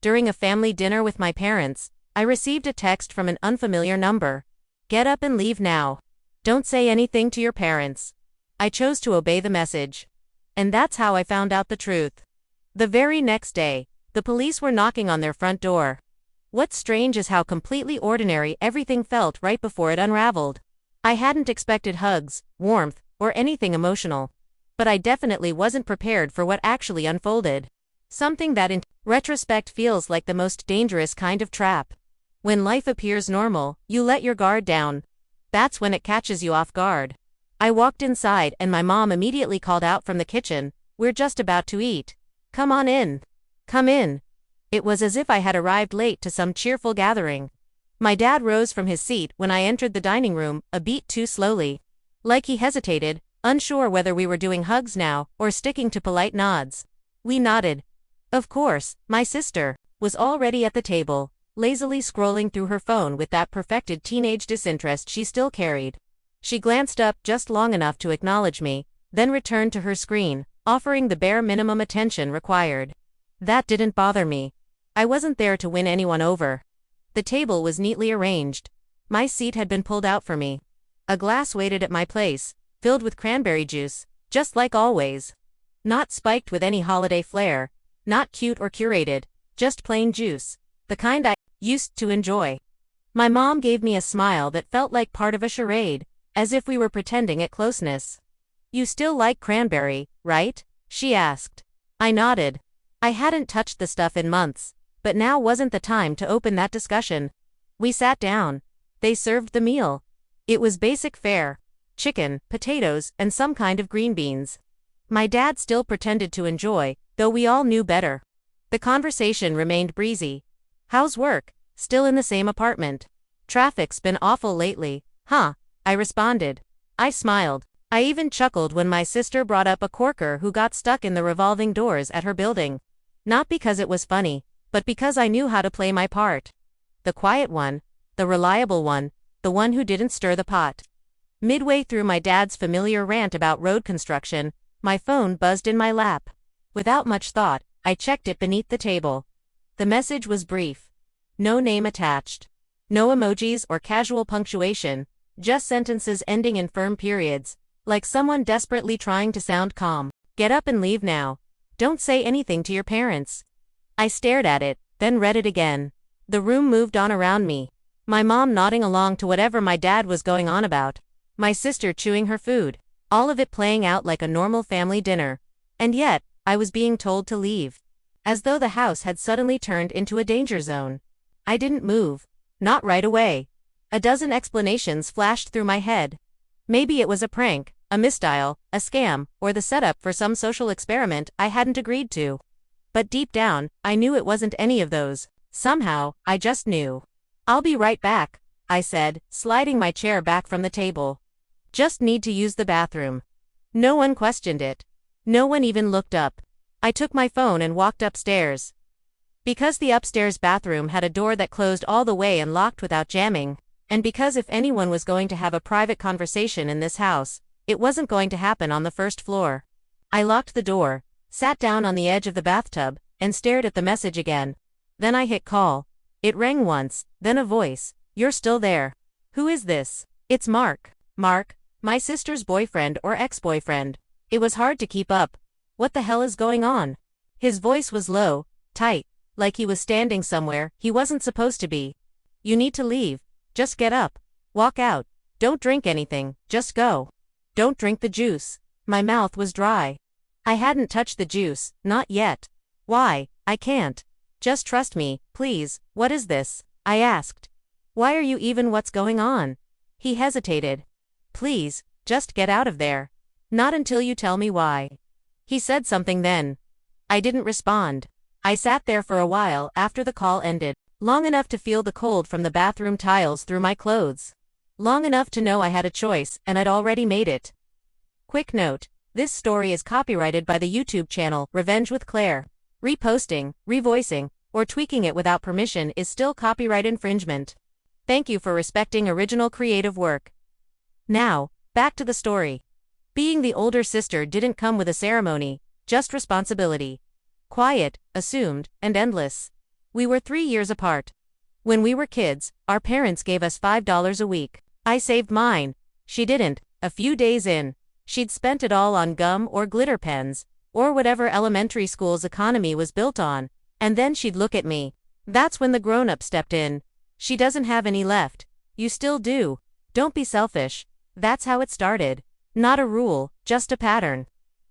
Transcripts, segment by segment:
During a family dinner with my parents, I received a text from an unfamiliar number. Get up and leave now. Don't say anything to your parents. I chose to obey the message. And that's how I found out the truth. The very next day, the police were knocking on their front door. What's strange is how completely ordinary everything felt right before it unraveled. I hadn't expected hugs, warmth, or anything emotional. But I definitely wasn't prepared for what actually unfolded. Something that in retrospect feels like the most dangerous kind of trap. When life appears normal, you let your guard down. That's when it catches you off guard. I walked inside and my mom immediately called out from the kitchen, "We're just about to eat. Come on in. Come in." It was as if I had arrived late to some cheerful gathering. My dad rose from his seat when I entered the dining room, a beat too slowly. Like he hesitated, unsure whether we were doing hugs now or sticking to polite nods. We nodded. Of course, my sister was already at the table, lazily scrolling through her phone with that perfected teenage disinterest she still carried. She glanced up just long enough to acknowledge me, then returned to her screen, offering the bare minimum attention required. That didn't bother me. I wasn't there to win anyone over. The table was neatly arranged. My seat had been pulled out for me. A glass waited at my place, filled with cranberry juice, just like always. Not spiked with any holiday flair, not cute or curated, just plain juice, the kind I used to enjoy. My mom gave me a smile that felt like part of a charade, as if we were pretending at closeness. "You still like cranberry, right?" she asked. I nodded. I hadn't touched the stuff in months, but now wasn't the time to open that discussion. We sat down. They served the meal. It was basic fare: chicken, potatoes, and some kind of green beans. My dad still pretended to enjoy, though we all knew better. The conversation remained breezy. "How's work? Still in the same apartment?" "Traffic's been awful lately, huh?" I responded. I smiled. I even chuckled when my sister brought up a corker who got stuck in the revolving doors at her building. Not because it was funny, but because I knew how to play my part. The quiet one, the reliable one, the one who didn't stir the pot. Midway through my dad's familiar rant about road construction, my phone buzzed in my lap. Without much thought, I checked it beneath the table. The message was brief. No name attached. No emojis or casual punctuation, just sentences ending in firm periods, like someone desperately trying to sound calm. "Get up and leave now. Don't say anything to your parents." I stared at it, then read it again. The room moved on around me. My mom nodding along to whatever my dad was going on about. My sister chewing her food. All of it playing out like a normal family dinner. And yet, I was being told to leave. As though the house had suddenly turned into a danger zone. I didn't move. Not right away. A dozen explanations flashed through my head. Maybe it was a prank, a misdial, a scam, or the setup for some social experiment I hadn't agreed to. But deep down, I knew it wasn't any of those. Somehow, I just knew. "I'll be right back," I said, sliding my chair back from the table. "Just need to use the bathroom." No one questioned it. No one even looked up. I took my phone and walked upstairs. Because the upstairs bathroom had a door that closed all the way and locked without jamming, and because if anyone was going to have a private conversation in this house, it wasn't going to happen on the first floor. I locked the door, sat down on the edge of the bathtub, and stared at the message again. Then I hit call. It rang once, then a voice. "You're still there. Who is this?" "It's Mark." Mark, my sister's boyfriend or ex-boyfriend. It was hard to keep up. What the hell is going on? His voice was low, tight, like he was standing somewhere he wasn't supposed to be. "You need to leave. Just get up. Walk out. Don't drink anything, just go. Don't drink the juice." My mouth was dry. I hadn't touched the juice, not yet. "Why? I can't. Just trust me, please." "What is this?" I asked. "Why are you even what's going on?" He hesitated. "Please, just get out of there. Not until you tell me why." He said something then. I didn't respond. I sat there for a while after the call ended, long enough to feel the cold from the bathroom tiles through my clothes. Long enough to know I had a choice and I'd already made it. Quick note, this story is copyrighted by the YouTube channel Revenge with Claire. Reposting, revoicing, or tweaking it without permission is still copyright infringement. Thank you for respecting original creative work. Now, back to the story. Being the older sister didn't come with a ceremony, just responsibility. Quiet, assumed, and endless. We were 3 years apart. When we were kids, our parents gave us $5 a week. I saved mine. She didn't. A few days in, she'd spent it all on gum or glitter pens, or whatever elementary school's economy was built on, and then she'd look at me. That's when the grown-up stepped in. She doesn't have any left. You still do. Don't be selfish. That's how it started. Not a rule, just a pattern.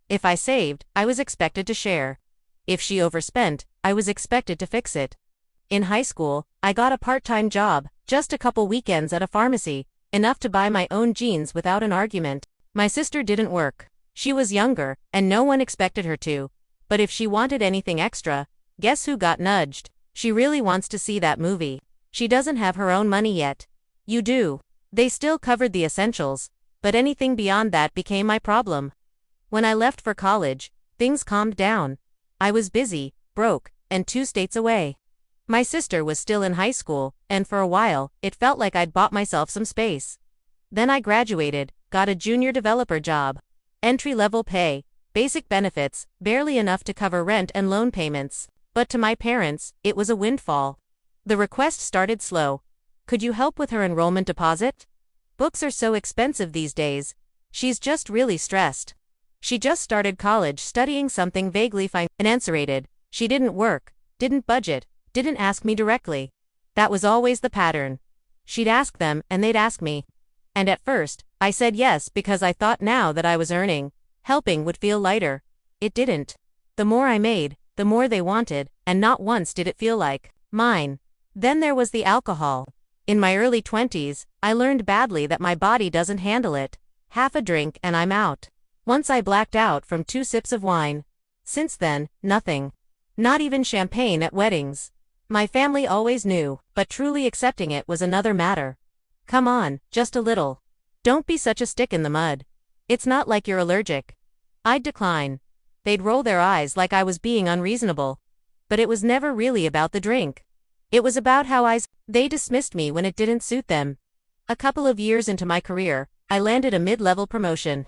If I saved, I was expected to share. If she overspent, I was expected to fix it. In high school, I got a part-time job, just a couple weekends at a pharmacy, enough to buy my own jeans without an argument. My sister didn't work. She was younger, and no one expected her to. But if she wanted anything extra, guess who got nudged? She really wants to see that movie. She doesn't have her own money yet. You do. They still covered the essentials, but anything beyond that became my problem. When I left for college, things calmed down. I was busy, broke, and 2 states away. My sister was still in high school, and for a while, it felt like I'd bought myself some space. Then I graduated, got a junior developer job. Entry-level pay, basic benefits, barely enough to cover rent and loan payments. But to my parents, it was a windfall. The request started slow. Could you help with her enrollment deposit? Books are so expensive these days. She's just really stressed. She just started college studying something vaguely financierated. She didn't work, didn't budget, didn't ask me directly. That was always the pattern. She'd ask them and they'd ask me. And at first, I said yes because I thought now that I was earning, helping would feel lighter. It didn't. The more I made, the more they wanted, and not once did it feel like mine. Then there was the alcohol. In my early 20s, I learned badly that my body doesn't handle it. Half a drink and I'm out. Once I blacked out from 2 sips of wine. Since then, nothing. Not even champagne at weddings. My family always knew, but truly accepting it was another matter. Come on, just a little. Don't be such a stick in the mud. It's not like you're allergic. I'd decline. They'd roll their eyes like I was being unreasonable. But it was never really about the drink. It was about how they dismissed me when it didn't suit them. A couple of years into my career, I landed a mid-level promotion.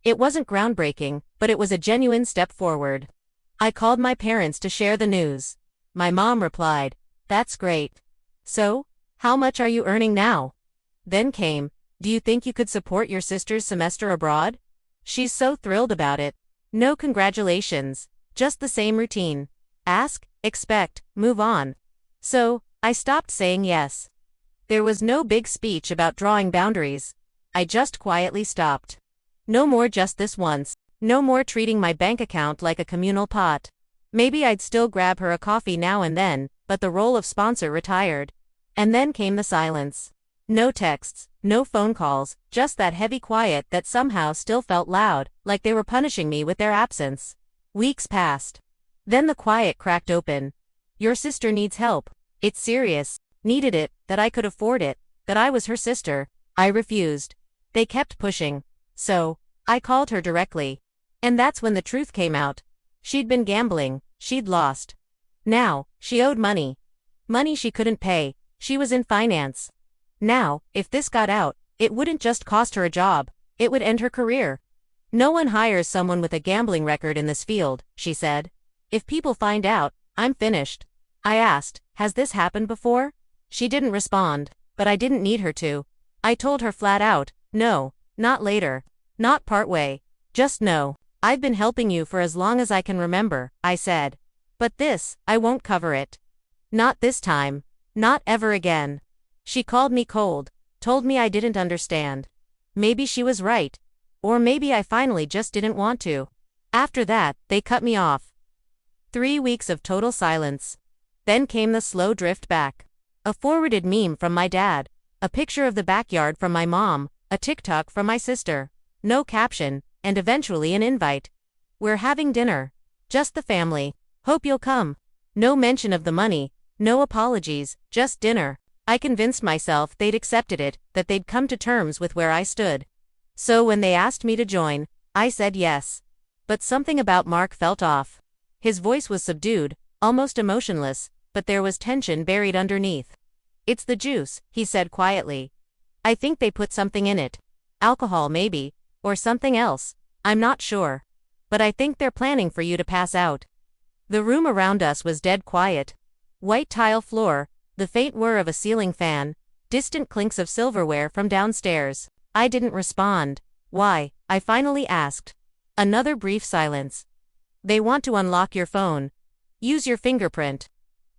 It wasn't groundbreaking, but it was a genuine step forward. I called my parents to share the news. My mom replied, "That's great. So, how much are you earning now?" Then came, "Do you think you could support your sister's semester abroad?" She's so thrilled about it. No congratulations, just the same routine. Ask, expect, move on. So, I stopped saying yes. There was no big speech about drawing boundaries. I just quietly stopped. No more just this once. No more treating my bank account like a communal pot. Maybe I'd still grab her a coffee now and then, but the role of sponsor retired. And then came the silence. No texts, no phone calls, just that heavy quiet that somehow still felt loud, like they were punishing me with their absence. Weeks passed. Then the quiet cracked open. "Your sister needs help. It's serious." Needed it, that I could afford it, that I was her sister. I refused. They kept pushing. So, I called her directly. And that's when the truth came out. She'd been gambling, she'd lost. Now, she owed money. Money she couldn't pay. She was in finance. Now, if this got out, it wouldn't just cost her a job, it would end her career. "No one hires someone with a gambling record in this field," she said. "If people find out, I'm finished." I asked, "Has this happened before?" She didn't respond, but I didn't need her to. I told her flat out, "No, not later. Not partway. Just no. I've been helping you for as long as I can remember," I said. "But this, I won't cover it. Not this time. Not ever again." She called me cold, told me I didn't understand. Maybe she was right. Or maybe I finally just didn't want to. After that, they cut me off. 3 weeks of total silence. Then came the slow drift back. A forwarded meme from my dad. A picture of the backyard from my mom. A TikTok from my sister. No caption, and eventually an invite. "We're having dinner. Just the family. Hope you'll come." No mention of the money, no apologies, just dinner. I convinced myself they'd accepted it, that they'd come to terms with where I stood. So when they asked me to join, I said yes. But something about Mark felt off. His voice was subdued, almost emotionless, but there was tension buried underneath. "It's the juice," he said quietly. "I think they put something in it. Alcohol maybe, or something else. I'm not sure. But I think they're planning for you to pass out." The room around us was dead quiet. White tile floor, the faint whir of a ceiling fan, distant clinks of silverware from downstairs. I didn't respond. Why? I finally asked. Another brief silence. They want to unlock your phone. Use your fingerprint.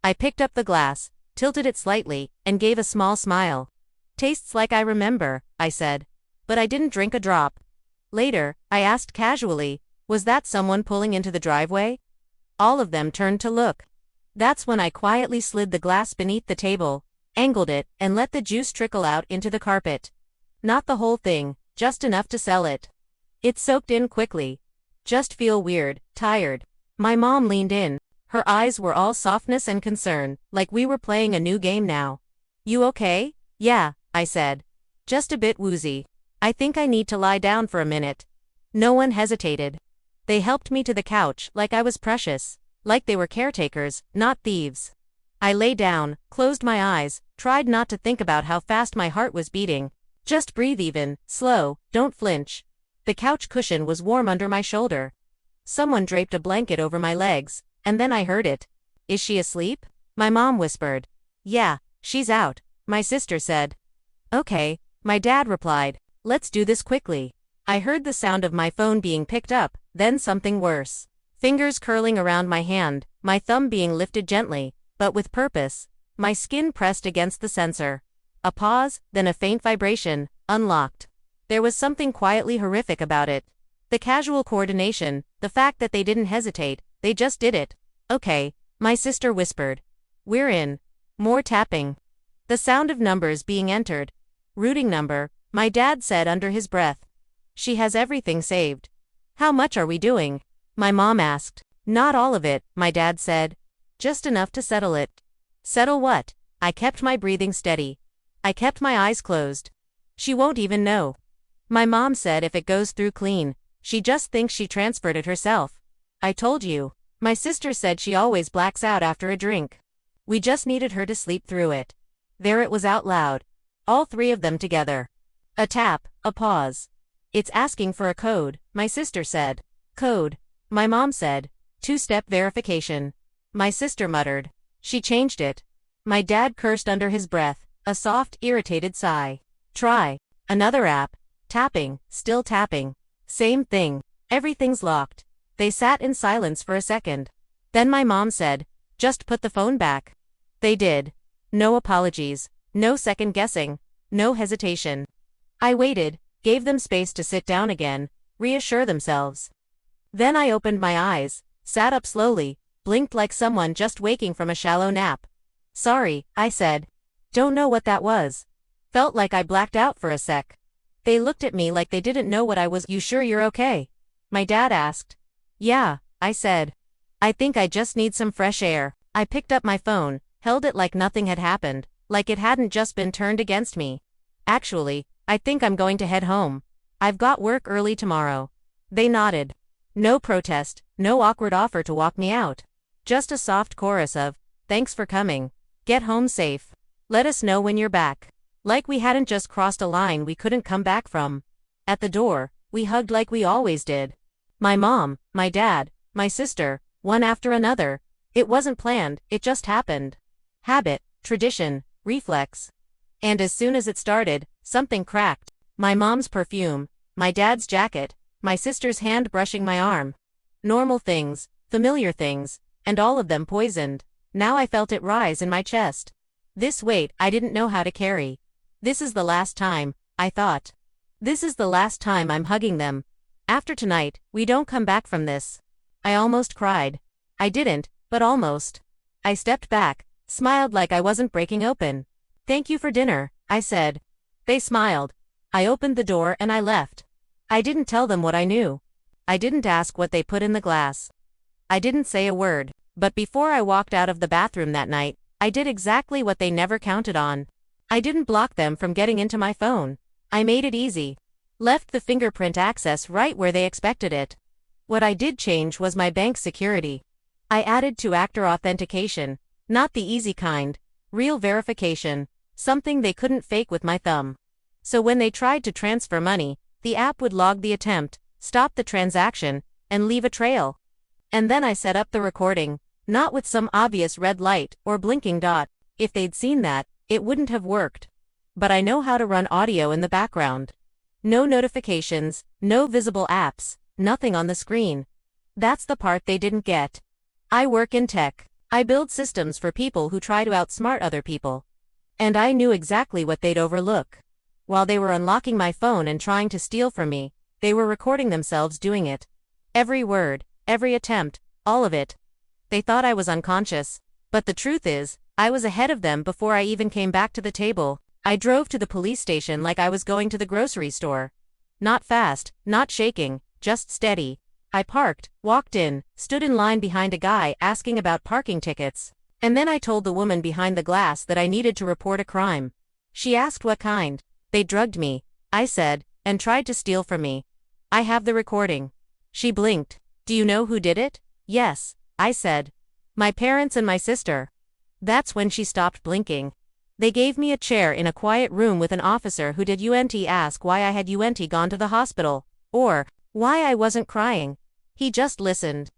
I picked up the glass, tilted it slightly, and gave a small smile. Tastes like I remember, I said. But I didn't drink a drop. Later, I asked casually, was that someone pulling into the driveway? All of them turned to look. That's when I quietly slid the glass beneath the table, angled it, and let the juice trickle out into the carpet. Not the whole thing, just enough to sell it. It soaked in quickly. Just feel weird, tired. My mom leaned in. Her eyes were all softness and concern, like we were playing a new game now. You okay? Yeah, I said. Just a bit woozy. I think I need to lie down for a minute. No one hesitated. They helped me to the couch like I was precious, like they were caretakers, not thieves. I lay down, closed my eyes, tried not to think about how fast my heart was beating. Just breathe even, slow, don't flinch. The couch cushion was warm under my shoulder. Someone draped a blanket over my legs, and then I heard it. Is she asleep? My mom whispered. Yeah, she's out, my sister said. Okay, my dad replied. Let's do this quickly. I heard the sound of my phone being picked up, then something worse. Fingers curling around my hand, my thumb being lifted gently, but with purpose. My skin pressed against the sensor. A pause, then a faint vibration, unlocked. There was something quietly horrific about it. The casual coordination, the fact that they didn't hesitate, they just did it. Okay, my sister whispered. We're in. More tapping. The sound of numbers being entered. Routing number, my dad said under his breath. She has everything saved. How much are we doing? My mom asked. Not all of it, my dad said. Just enough to settle it. Settle what? I kept my breathing steady. I kept my eyes closed. She won't even know. My mom said if it goes through clean, she just thinks she transferred it herself. I told you. My sister said she always blacks out after a drink. We just needed her to sleep through it. There it was out loud. All three of them together. A tap, a pause. It's asking for a code, my sister said. Code. My mom said. Two-step verification. My sister muttered. She changed it. My dad cursed under his breath, a soft, irritated sigh. Try. Another app. Tapping, still tapping. Same thing. Everything's locked. They sat in silence for a second. Then my mom said, just put the phone back. They did. No apologies, no second guessing, no hesitation. I waited, gave them space to sit down again, reassure themselves. Then I opened my eyes, sat up slowly, blinked like someone just waking from a shallow nap. Sorry, I said. Don't know what that was. Felt like I blacked out for a sec. They looked at me like they didn't know what I was. You sure you're okay? My dad asked. Yeah, I said. I think I just need some fresh air. I picked up my phone, held it like nothing had happened, like it hadn't just been turned against me. Actually, I think I'm going to head home. I've got work early tomorrow. They nodded. No protest, no awkward offer to walk me out. Just a soft chorus of, thanks for coming. Get home safe. Let us know when you're back. Like we hadn't just crossed a line we couldn't come back from. At the door, we hugged like we always did. My mom, my dad, my sister, one after another. It wasn't planned, it just happened. Habit, tradition, reflex. And as soon as it started, something cracked. My mom's perfume, my dad's jacket, my sister's hand brushing my arm. Normal things, familiar things, and all of them poisoned. Now I felt it rise in my chest. This weight I didn't know how to carry. This is the last time, I thought. This is the last time I'm hugging them. After tonight, we don't come back from this. I almost cried. I didn't, but almost. I stepped back, smiled like I wasn't breaking open. Thank you for dinner, I said. They smiled. I opened the door and I left. I didn't tell them what I knew. I didn't ask what they put in the glass. I didn't say a word, but before I walked out of the bathroom that night, I did exactly what they never counted on. I didn't block them from getting into my phone. I made it easy. Left the fingerprint access right where they expected it. What I did change was my bank security. I added two-factor authentication, not the easy kind, real verification, something they couldn't fake with my thumb. So when they tried to transfer money, the app would log the attempt, stop the transaction, and leave a trail. And then I set up the recording. Not with some obvious red light or blinking dot. If they'd seen that, it wouldn't have worked. But I know how to run audio in the background. No notifications, no visible apps, nothing on the screen. That's the part they didn't get. I work in tech. I build systems for people who try to outsmart other people. And I knew exactly what they'd overlook. While they were unlocking my phone and trying to steal from me, they were recording themselves doing it. Every word, every attempt, all of it. They thought I was unconscious. But the truth is, I was ahead of them before I even came back to the table. I drove to the police station like I was going to the grocery store. Not fast, not shaking, just steady. I parked, walked in, stood in line behind a guy asking about parking tickets. And then I told the woman behind the glass that I needed to report a crime. She asked what kind. They drugged me, I said, and tried to steal from me. I have the recording. She blinked. Do you know who did it? Yes, I said. My parents and my sister. That's when she stopped blinking. They gave me a chair in a quiet room with an officer who did ask why I had gone to the hospital, or why I wasn't crying. He just listened.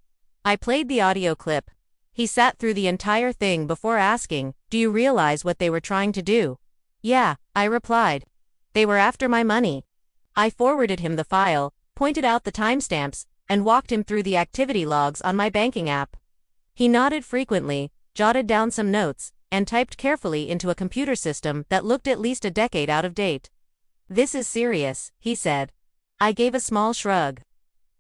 I played the audio clip. He sat through the entire thing before asking, "Do you realize what they were trying to do?" "Yeah," I replied. "They were after my money." I forwarded him the file, pointed out the timestamps, and walked him through the activity logs on my banking app. He nodded frequently, jotted down some notes, and typed carefully into a computer system that looked at least a decade out of date. "This is serious," he said. I gave a small shrug.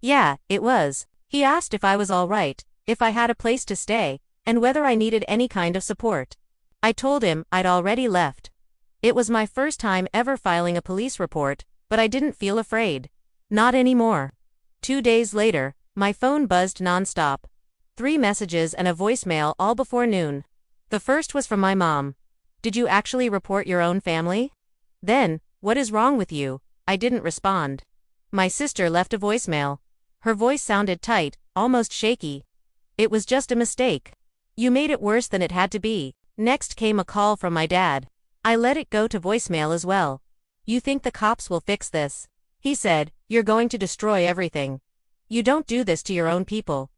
Yeah, it was. He asked if I was all right, if I had a place to stay, and whether I needed any kind of support. I told him I'd already left. It was my first time ever filing a police report, but I didn't feel afraid. Not anymore. 2 days later, my phone buzzed nonstop. 3 messages and a voicemail all before noon. The first was from my mom. "Did you actually report your own family?" Then, "What is wrong with you?" I didn't respond. My sister left a voicemail. Her voice sounded tight, almost shaky. "It was just a mistake. You made it worse than it had to be." Next came a call from my dad. I let it go to voicemail as well. "You think the cops will fix this?" He said, "You're going to destroy everything. You don't do this to your own people."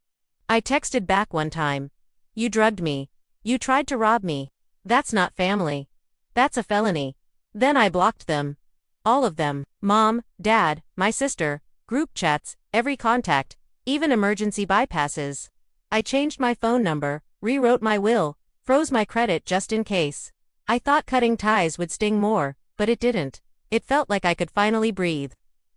I texted back one time. "You drugged me. You tried to rob me. That's not family. That's a felony." Then I blocked them. All of them. Mom, Dad, my sister, group chats, every contact, even emergency bypasses. I changed my phone number, rewrote my will, froze my credit just in case. I thought cutting ties would sting more, but it didn't. It felt like I could finally breathe.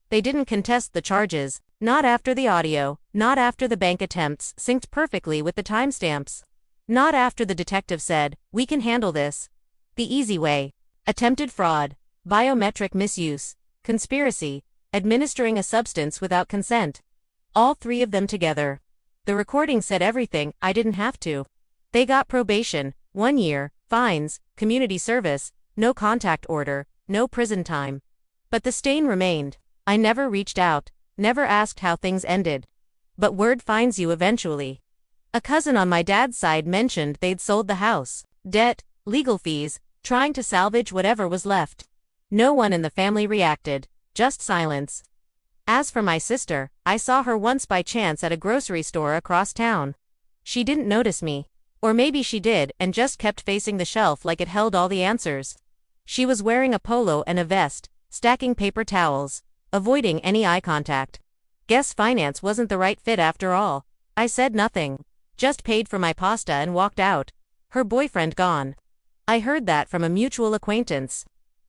They didn't contest the charges, not after the audio, not after the bank attempts synced perfectly with the timestamps. Not after the detective said, "We can handle this." The easy way. Attempted fraud, biometric misuse, conspiracy, administering a substance without consent. All 3 of them together. The recording said everything, I didn't have to. They got probation, 1 year, fines, community service, no contact order, no prison time. But the stain remained. I never reached out, never asked how things ended. But word finds you eventually. A cousin on my dad's side mentioned they'd sold the house, debt, legal fees, trying to salvage whatever was left. No one in the family reacted, just silence. As for my sister, I saw her once by chance at a grocery store across town. She didn't notice me. Or maybe she did and just kept facing the shelf like it held all the answers. She was wearing a polo and a vest, stacking paper towels, avoiding any eye contact. Guess finance wasn't the right fit after all. I said nothing. Just paid for my pasta and walked out. Her boyfriend gone. I heard that from a mutual acquaintance.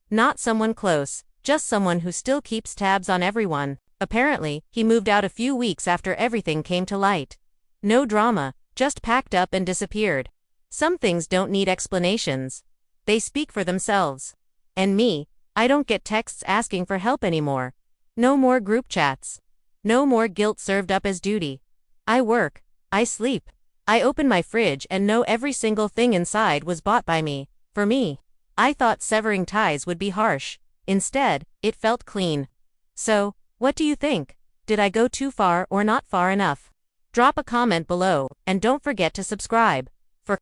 Not someone close, just someone who still keeps tabs on everyone. Apparently, he moved out a few weeks after everything came to light. No drama, just packed up and disappeared. Some things don't need explanations. They speak for themselves. And me, I don't get texts asking for help anymore. No more group chats. No more guilt served up as duty. I work. I sleep. I open my fridge and know every single thing inside was bought by me, for me. I thought severing ties would be harsh. Instead, it felt clean. So, what do you think? Did I go too far or not far enough? Drop a comment below, and don't forget to subscribe.